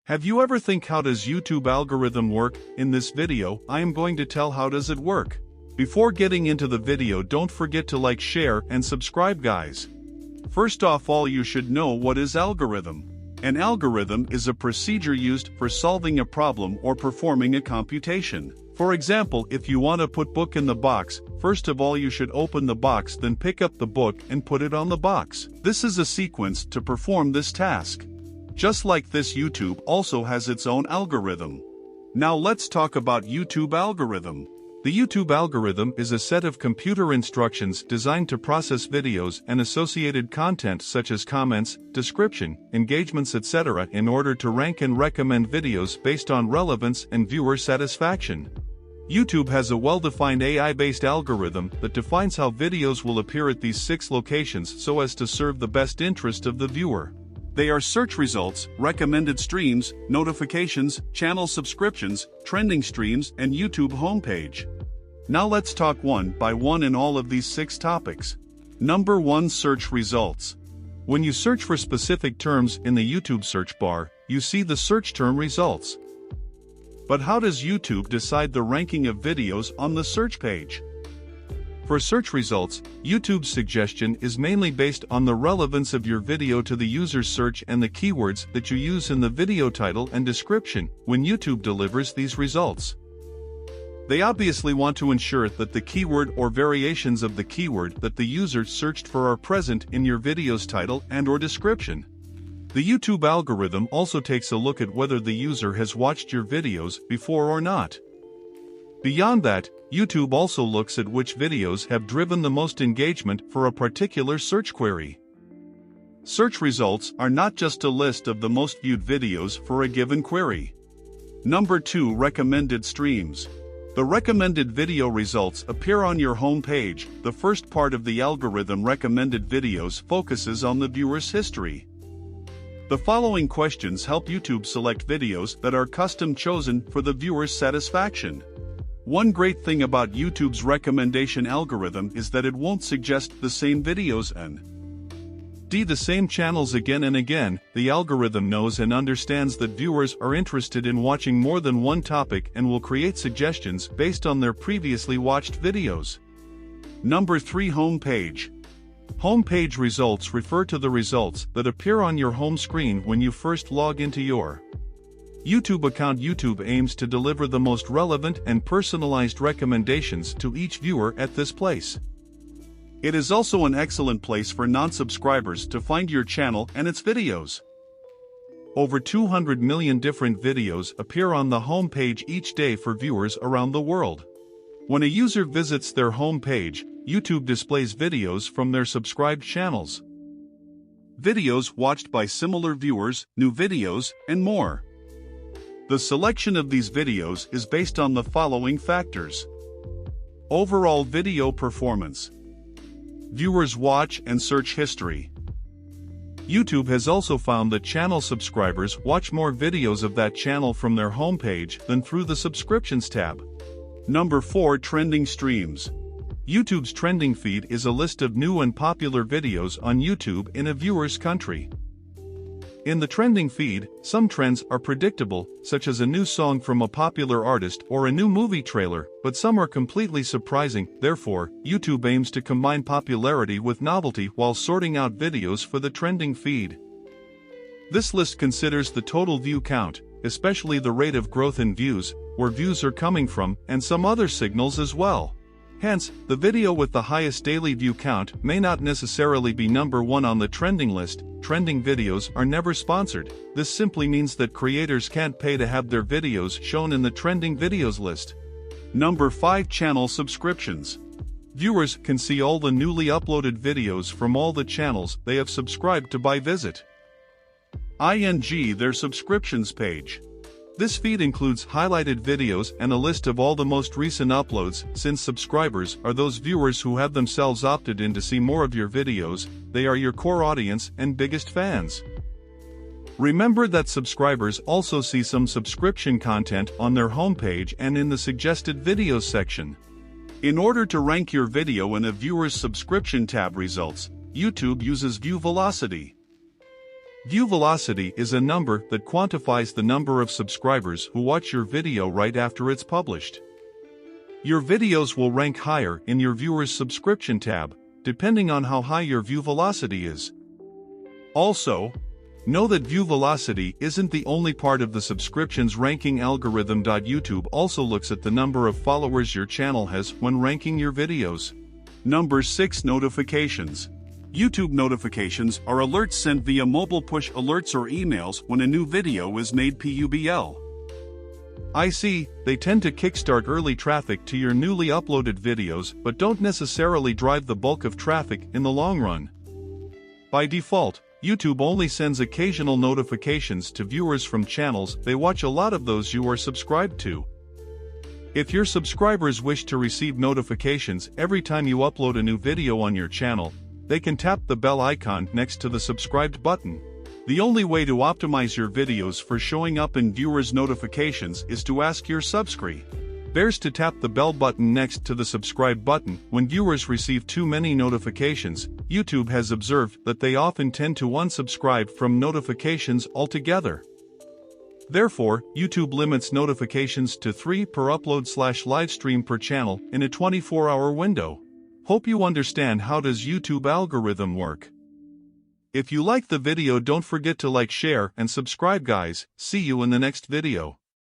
Have you ever think how does YouTube algorithm work? In this video, I am going to tell how does it work. Before getting into the video, don't forget to like, share, and subscribe guys. First off, all you should know what is algorithm. An algorithm is a procedure used for solving a problem or performing a computation. For example, if you want to put book in the box, first of all you should open the box, then pick up the book and put it on the box. This is a sequence to perform this task. Just like this, YouTube also has its own algorithm. Now let's talk about YouTube algorithm. The YouTube algorithm is a set of computer instructions designed to process videos and associated content such as comments, description, engagements, etc. in order to rank and recommend videos based on relevance and viewer satisfaction. YouTube has a well-defined AI-based algorithm that defines how videos will appear at these 6 locations so as to serve the best interest of the viewer. They are search results, recommended streams, notifications, channel subscriptions, trending streams, and YouTube homepage. Now let's talk one by one in all of these 6 topics. Number 1. Search results. When you search for specific terms in the YouTube search bar, you see the search term results. But how does YouTube decide the ranking of videos on the search page? For search results, YouTube's suggestion is mainly based on the relevance of your video to the user's search and the keywords that you use in the video title and description when YouTube delivers these results. They obviously want to ensure that the keyword or variations of the keyword that the user searched for are present in your video's title and/or description. The YouTube algorithm also takes a look at whether the user has watched your videos before or not. Beyond that, YouTube also looks at which videos have driven the most engagement for a particular search query. Search results are not just a list of the most viewed videos for a given query. Number 2. Recommended streams. The recommended video results appear on your home page. The first part of the algorithm, recommended videos, focuses on the viewer's history. The following questions help YouTube select videos that are custom chosen for the viewer's satisfaction. One great thing about YouTube's recommendation algorithm is that it won't suggest the same videos and the same channels again and again. The algorithm knows and understands that viewers are interested in watching more than one topic and will create suggestions based on their previously watched videos. Number 3. Homepage. Homepage results refer to the results that appear on your home screen when you first log into your YouTube account. YouTube aims to deliver the most relevant and personalized recommendations to each viewer at this place. It is also an excellent place for non-subscribers to find your channel and its videos. Over 200 million different videos appear on the home page each day for viewers around the world. When a user visits their home page, YouTube displays videos from their subscribed channels, videos watched by similar viewers, new videos, and more. The selection of these videos is based on the following factors: overall video performance, viewers' watch and search history. YouTube has also found that channel subscribers watch more videos of that channel from their homepage than through the subscriptions tab. Number 4. Trending streams. YouTube's trending feed is a list of new and popular videos on YouTube in a viewer's country. In the trending feed, some trends are predictable, such as a new song from a popular artist or a new movie trailer, but some are completely surprising. Therefore, YouTube aims to combine popularity with novelty while sorting out videos for the trending feed. This list considers the total view count, especially the rate of growth in views, where views are coming from, and some other signals as well. Hence, the video with the highest daily view count may not necessarily be number 1 on the trending list. Trending videos are never sponsored. This simply means that creators can't pay to have their videos shown in the trending videos list. Number 5. Channel subscriptions. Viewers can see all the newly uploaded videos from all the channels they have subscribed to by visit their subscriptions page. This feed includes highlighted videos and a list of all the most recent uploads. Since subscribers are those viewers who have themselves opted in to see more of your videos, they are your core audience and biggest fans. Remember that subscribers also see some subscription content on their homepage and in the suggested videos section. In order to rank your video in a viewer's subscription tab results, YouTube uses view velocity. View velocity is a number that quantifies the number of subscribers who watch your video right after it's published. Your videos will rank higher in your viewers' subscription tab, depending on how high your view velocity is. Also, know that view velocity isn't the only part of the subscriptions ranking algorithm. YouTube also looks at the number of followers your channel has when ranking your videos. Number 6. Notifications. YouTube notifications are alerts sent via mobile push alerts or emails when a new video is made public. I see, they tend to kickstart early traffic to your newly uploaded videos but don't necessarily drive the bulk of traffic in the long run. By default, YouTube only sends occasional notifications to viewers from channels they watch. A lot of those you are subscribed to. If your subscribers wish to receive notifications every time you upload a new video on your channel, they can tap the bell icon next to the subscribed button. The only way to optimize your videos for showing up in viewers' notifications is to ask your subscribers to tap the bell button next to the subscribe button. When viewers receive too many notifications, YouTube has observed that they often tend to unsubscribe from notifications altogether. Therefore, YouTube limits notifications to 3 per upload/livestream per channel in a 24-hour window. Hope you understand how does YouTube algorithm work. If you like the video, don't forget to like, share, and subscribe, guys. See you in the next video.